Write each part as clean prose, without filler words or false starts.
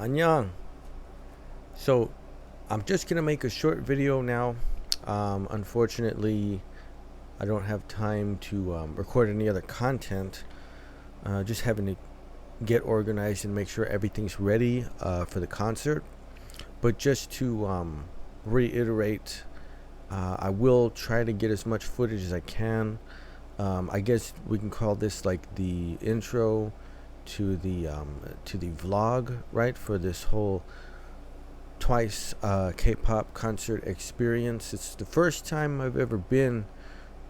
Annyeong. So, I'm just gonna make a short video now. Unfortunately, I don't have time to record any other content. Just having to get organized and make sure everything's ready for the concert. But just to reiterate, I will try to get as much footage as I can. I guess we can call this like the intro to the vlog, right? For this whole twice K-pop concert experience. It's the first time I've ever been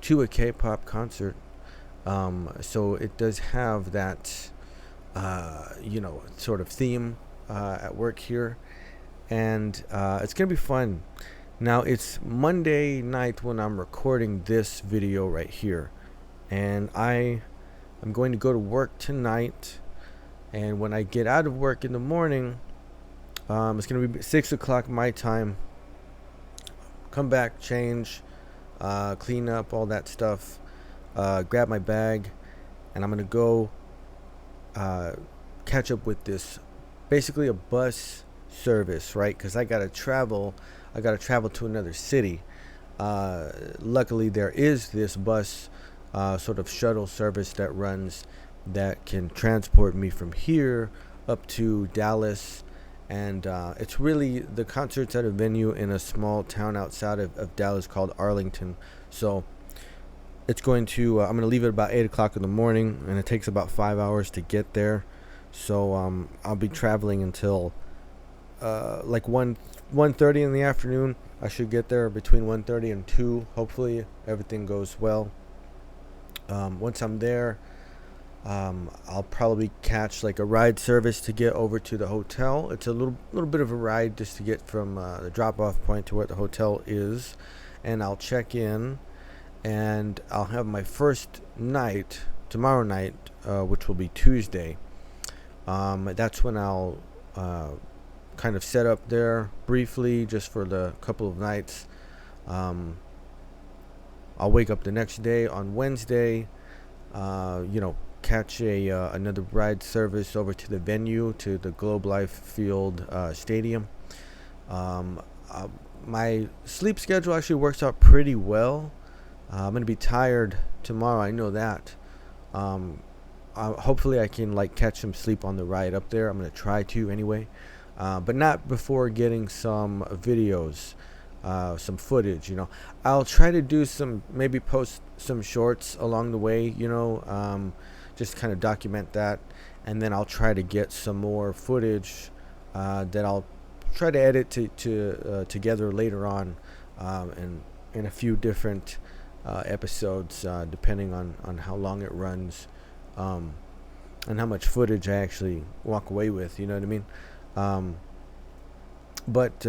to a K-pop concert, so it does have that sort of theme at work here, and it's gonna be fun. Now it's Monday night when I'm recording this video right here, and I'm going to go to work tonight. And when I get out of work in the morning, it's going to be 6 o'clock my time. Come back, change, clean up, all that stuff, grab my bag, and I'm going to go catch up with this, basically a bus service, right? Because I got to travel to another city. Luckily, there is this bus sort of shuttle service that runs that can transport me from here up to Dallas. And it's really, the concert's at a venue in a small town outside of Dallas called Arlington. So it's going to, I'm going to leave at about 8 o'clock in the morning, and it takes about 5 hours to get there. So I'll be traveling until like 1:30 in the afternoon. I should get there between 1:30 and 2. Hopefully everything goes well. Once I'm there, I'll probably catch like a ride service to get over to the hotel. It's a little bit of a ride just to get from the drop-off point to where the hotel is, and I'll check in, and I'll have my first night tomorrow night, which will be Tuesday. That's when I'll kind of set up there briefly, just for the couple of nights. I'll wake up the next day on Wednesday. Catch another ride service over to the venue, to the Globe Life Field Stadium. My sleep schedule actually works out pretty well. I'm gonna be tired tomorrow, I know that. Hopefully I can like catch some sleep on the ride up there. I'm gonna try to anyway, but not before getting some videos, some footage. I'll try to do maybe post some shorts along the way, just kind of document that, and then I'll try to get some more footage that I'll try to edit together later on, and in a few different episodes, depending on how long it runs, and how much footage I actually walk away with, you know what I mean? But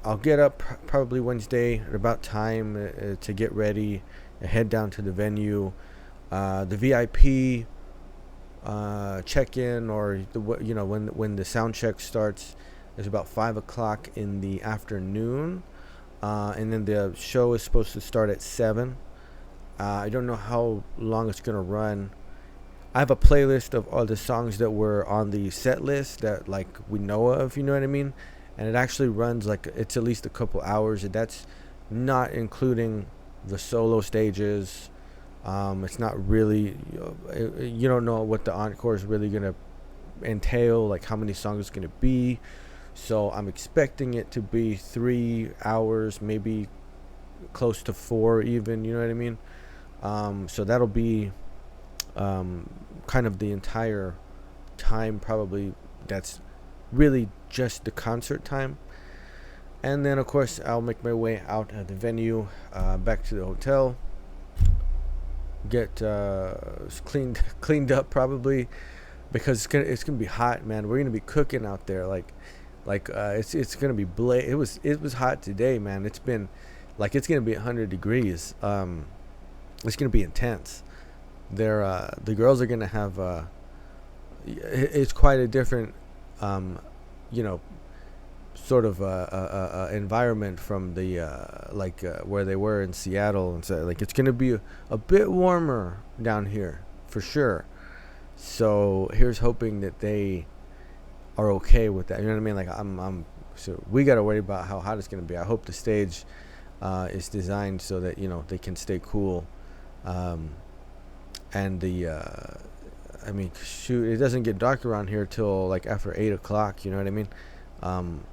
I'll get up probably Wednesday at about time to get ready, head down to the venue. The VIP check-in, or when the sound check starts, is about 5 o'clock in the afternoon, and then the show is supposed to start at 7. I don't know how long it's gonna run. I have a playlist of all the songs that were on the set list that like we know of, you know what I mean, and it actually runs like it's at least a couple hours, and that's not including the solo stages. It's not really, you don't know what the encore is really gonna entail, like how many songs it's gonna be. So I'm expecting it to be 3 hours, maybe close to 4 even, you know what I mean? So that'll be kind of the entire time, probably. That's really just the concert time. And then of course I'll make my way out of the venue, back to the hotel, get cleaned up probably, because it's gonna be hot, man. We're gonna be cooking out there, it's gonna be it was hot today, man. It's been like, it's gonna be 100 degrees. It's gonna be intense. The girls are gonna have it's quite a different sort of environment from the where they were in Seattle, and so like it's gonna be a bit warmer down here for sure. So here's hoping that they are okay with that. You know what I mean? Like so we got to worry about how hot it's gonna be. I hope the stage is designed so that they can stay cool, um, and I mean, shoot, it doesn't get dark around here till like after 8 o'clock. You know what I mean? Um,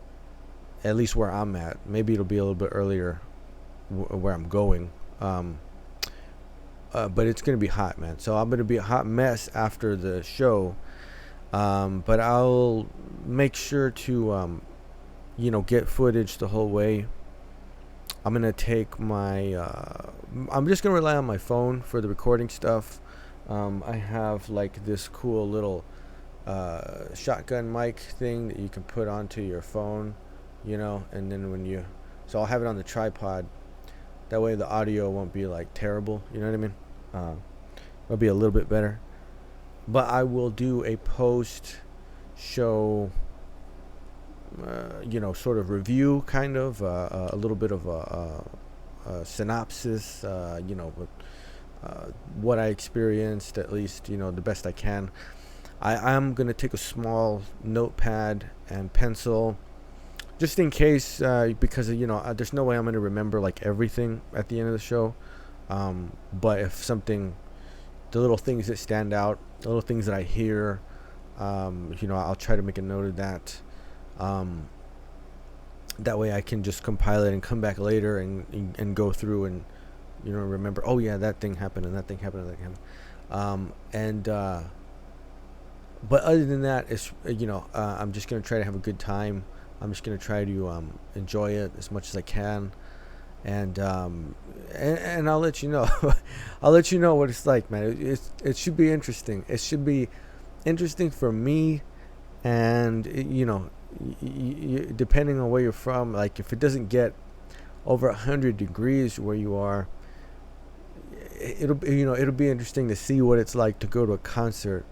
at least where I'm at. Maybe it'll be a little bit earlier where I'm going. But it's gonna be hot, man. So I'm gonna be a hot mess after the show. But I'll make sure to get footage the whole way. I'm gonna take my. I'm just gonna rely on my phone for the recording stuff. I have like this cool little shotgun mic thing that you can put onto your phone, and then so I'll have it on the tripod. That way the audio won't be like terrible. You know what I mean? It'll be a little bit better. But I will do a post show, sort of review, kind of a little bit of a synopsis, what I experienced, at least, the best I can. I'm going to take a small notepad and pencil just in case, because, there's no way I'm going to remember like everything at the end of the show. But if the little things that stand out, the little things that I hear, I'll try to make a note of that. That way I can just compile it and come back later and go through and, remember, oh yeah, that thing happened and that thing happened and that thing happened. But other than that, it's, I'm just going to try to have a good time. I'm just going to try to enjoy it as much as I can. And I'll let you know. I'll let you know what it's like, man. It should be interesting. It should be interesting for me, and depending on where you're from. Like if it doesn't get over 100 degrees where you are, it'll be interesting to see what it's like to go to a concert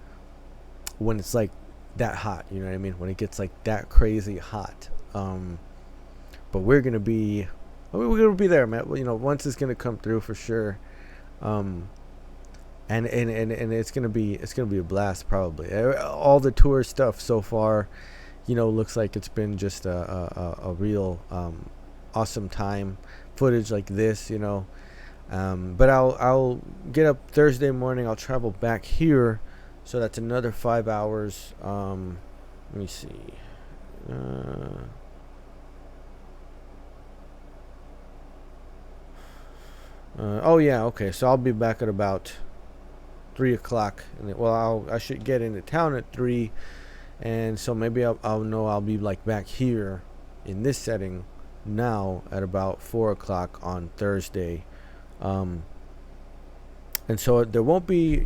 when it's like that hot. You know what I mean? When it gets like that crazy hot. But we're gonna be there, man. Once it's gonna come through for sure, and it's gonna be a blast probably. All the tour stuff so far, looks like it's been just a real awesome time. Footage like this, but I'll get up Thursday morning. I'll travel back here, so that's another 5 hours. Let me see. Oh yeah, okay. So I'll be back at about 3 o'clock. I should get into town at 3, and so maybe I'll know I'll be like back here in this setting now at about 4 o'clock on Thursday. And so there won't be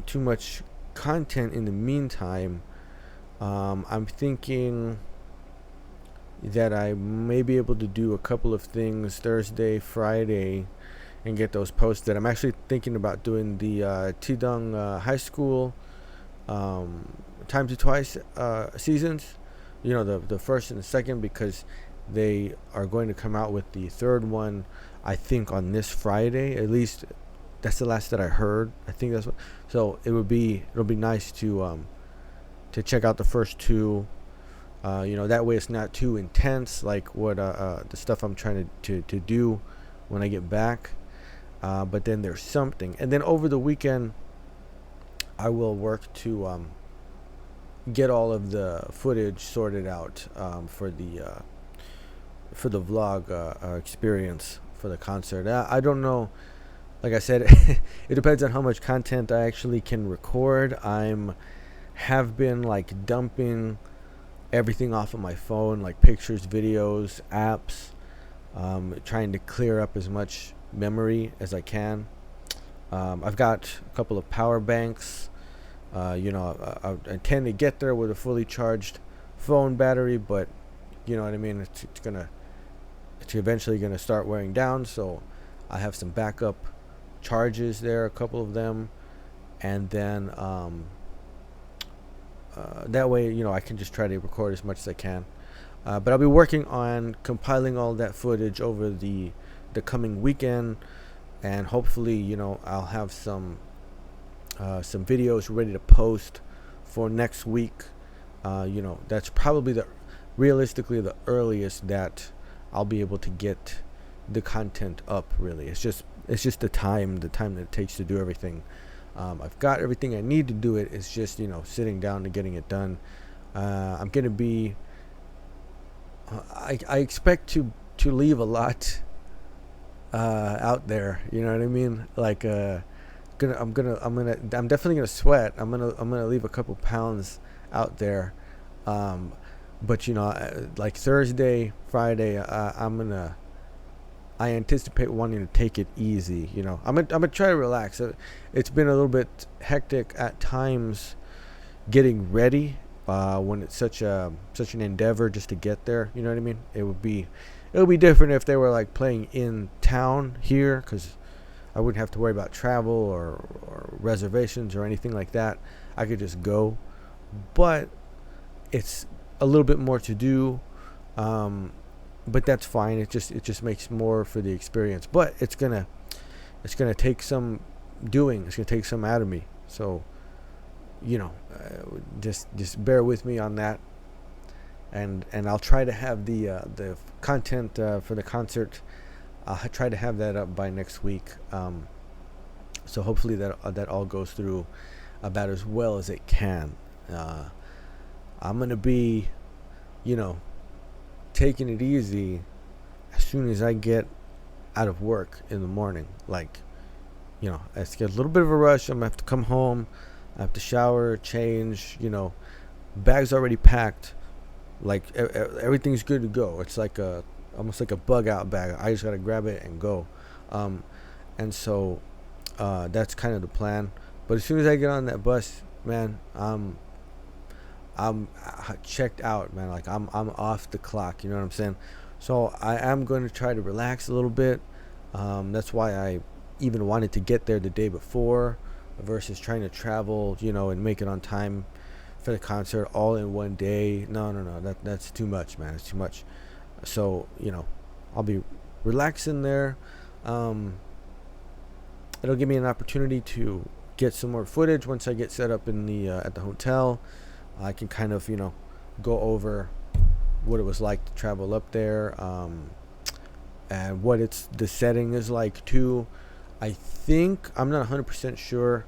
too much content in the meantime. I'm thinking that I may be able to do a couple of things Thursday, Friday, and get those posted. I'm actually thinking about doing the Tidong High School Times to Twice seasons. The first and the second, because they are going to come out with the third one, I think, on this Friday. At least that's the last that I heard. I think that's what. So it'll be nice to check out the first two. That way it's not too intense like what the stuff I'm trying to do when I get back. But then there's something, and then over the weekend I will work to get all of the footage sorted out for the vlog experience for the concert. I don't know. Like I said, it depends on how much content I actually can record. Have been like dumping everything off of my phone, like pictures, videos, apps, trying to clear up as much memory as I can. I've got a couple of power banks. I tend to get there with a fully charged phone battery, but you know what I mean, it's eventually gonna start wearing down, so I have some backup charges there, a couple of them, and then that way I can just try to record as much as I can. But I'll be working on compiling all that footage over the coming weekend, and hopefully I'll have some videos ready to post for next week. That's probably realistically the earliest that I'll be able to get the content up. Really, it's just the time that it takes to do everything. I've got everything I need to do it. It's just sitting down and getting it done. I'm gonna be. I expect to leave a lot out there. You know what I mean? Like I'm definitely gonna sweat. I'm gonna leave a couple pounds out there. But like Thursday, Friday, I anticipate wanting to take it easy. I'm gonna try to relax. It's been a little bit hectic at times getting ready when it's such an endeavor just to get there. You know what I mean? It would be different if they were like playing in town here, because I wouldn't have to worry about travel or reservations or anything like that. I could just go, but it's a little bit more to do. But that's fine. It just makes more for the experience. But it's gonna take some doing. It's gonna take some out of me. So, just bear with me on that. And I'll try to have the content for the concert. I'll try to have that up by next week. So hopefully that all goes through about as well as it can. I'm gonna be, taking it easy as soon as I get out of work in the morning. Like, it's a little bit of a rush. I'm gonna have to come home. I have to shower, change. Bag's already packed. Like everything's good to go. It's like almost like a bug out bag. I just gotta grab it and go. And so that's kind of the plan. But as soon as I get on that bus, man, I'm checked out, man. Like I'm off the clock. You know what I'm saying? So I am going to try to relax a little bit. That's why I even wanted to get there the day before versus trying to travel, and make it on time for the concert all in one day. No. That's too much, man. It's too much. So I'll be relaxing there. It'll give me an opportunity to get some more footage once I get set up in the at the hotel. I can kind of go over what it was like to travel up there, and what the setting is like too. I think I'm not 100% sure.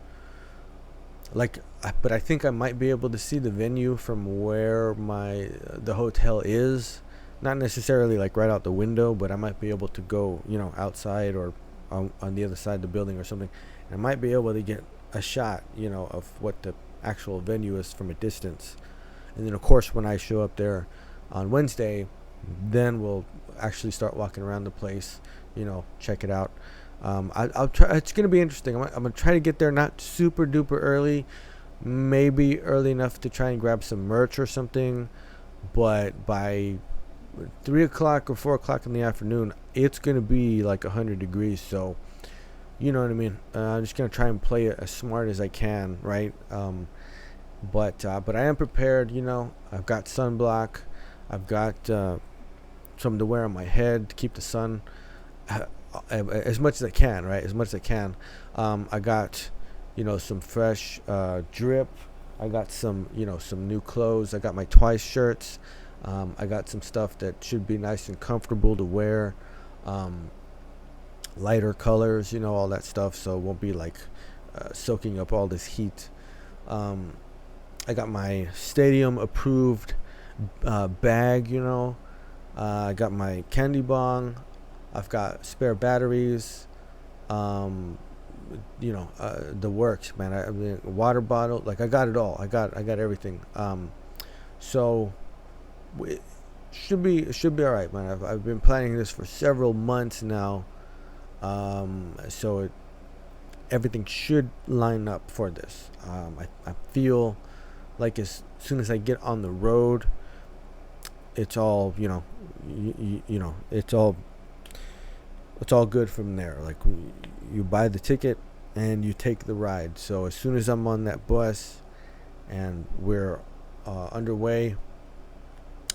But I think I might be able to see the venue from where the hotel is. Not necessarily like right out the window, but I might be able to go outside or on the other side of the building or something. And I might be able to get a shot of what the actual venue is from a distance. And then of course when I show up there on Wednesday, then we'll actually start walking around the place, check it out. I'll try. It's gonna be interesting. I'm gonna try to get there not super duper early, maybe early enough to try and grab some merch or something, but by 3 o'clock or 4 o'clock in the afternoon, it's gonna be like 100 degrees. So you know what I mean. I'm just gonna try and play it as smart as I can, right? But I am prepared. I've got sunblock. I've got something to wear on my head to keep the sun as much as I can, right? As much as I can. I got some fresh drip. I got some some new clothes. I got my Twice shirts. I got some stuff that should be nice and comfortable to wear. Lighter colors, all that stuff, so it won't be like soaking up all this heat. I got my stadium approved bag. I got my candy bong. I've got spare batteries. The works, man. I mean, water bottle. Like I got it all. I got everything. So it should be all right, man. I've been planning this for several months now. So everything should line up for this. I feel like as soon as I get on the road, it's all it's all good from there. Like you buy the ticket and you take the ride. So as soon as I'm on that bus and we're underway,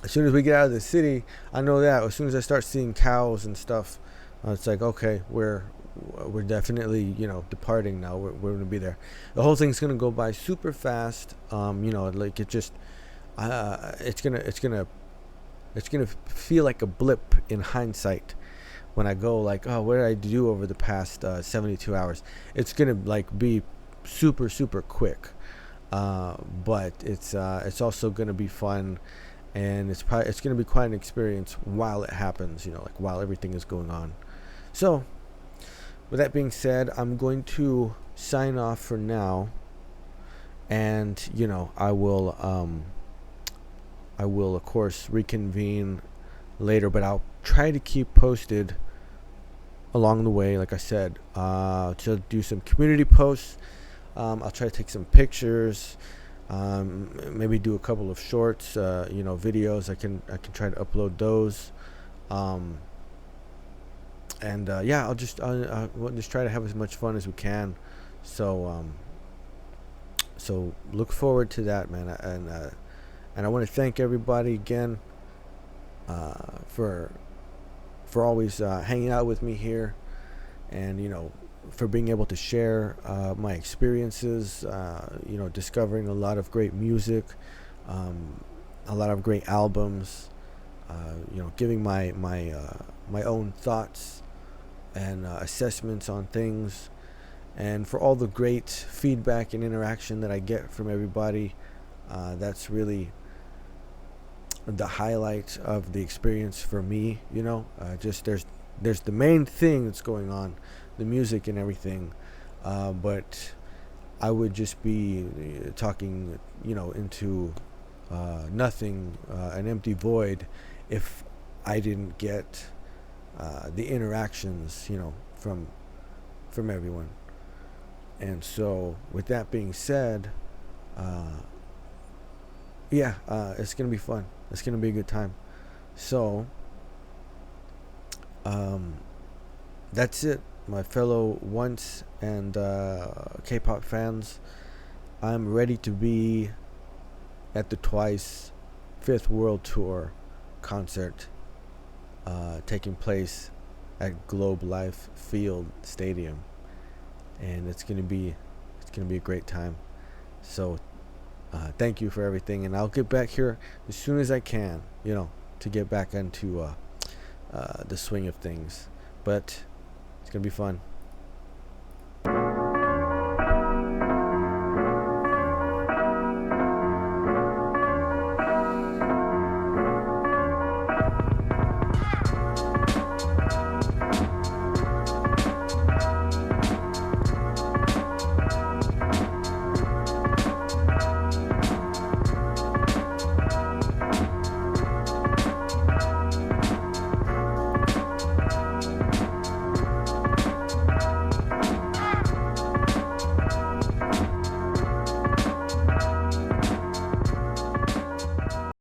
as soon as we get out of the city, I know that as soon as I start seeing cows and stuff, it's like, okay, we're definitely departing now. We're gonna be there. The whole thing's gonna go by super fast. Like it just it's gonna feel like a blip in hindsight when I go like, oh, what did I do over the past 72 hours? It's gonna like be super super quick, but it's also gonna be fun, and it's gonna be quite an experience while it happens. Like while everything is going on. So, with that being said, I'm going to sign off for now, and I will of course reconvene later, but I'll try to keep posted along the way. Like I said, to do some community posts. I'll try to take some pictures. Maybe do a couple of shorts. Videos. I can try to upload those. Um, and yeah, we'll just try to have as much fun as we can. So look forward to that, man. And I want to thank everybody again, for always hanging out with me here, and for being able to share my experiences. Discovering a lot of great music, a lot of great albums. Giving my own thoughts and assessments on things, and for all the great feedback and interaction that I get from everybody. That's really the highlight of the experience for me. Just there's the main thing that's going on, the music and everything, but I would just be talking into nothing, an empty void, if I didn't get the interactions from everyone. And so with that being said, yeah, it's gonna be fun. It's gonna be a good time. So, that's it, my fellow once and K-pop fans. I'm ready to be at the Twice Fifth World Tour concert, taking place at Globe Life Field Stadium, and it's gonna be a great time. So, thank you for everything, and I'll get back here as soon as I can, to get back into the swing of things. But it's gonna be fun.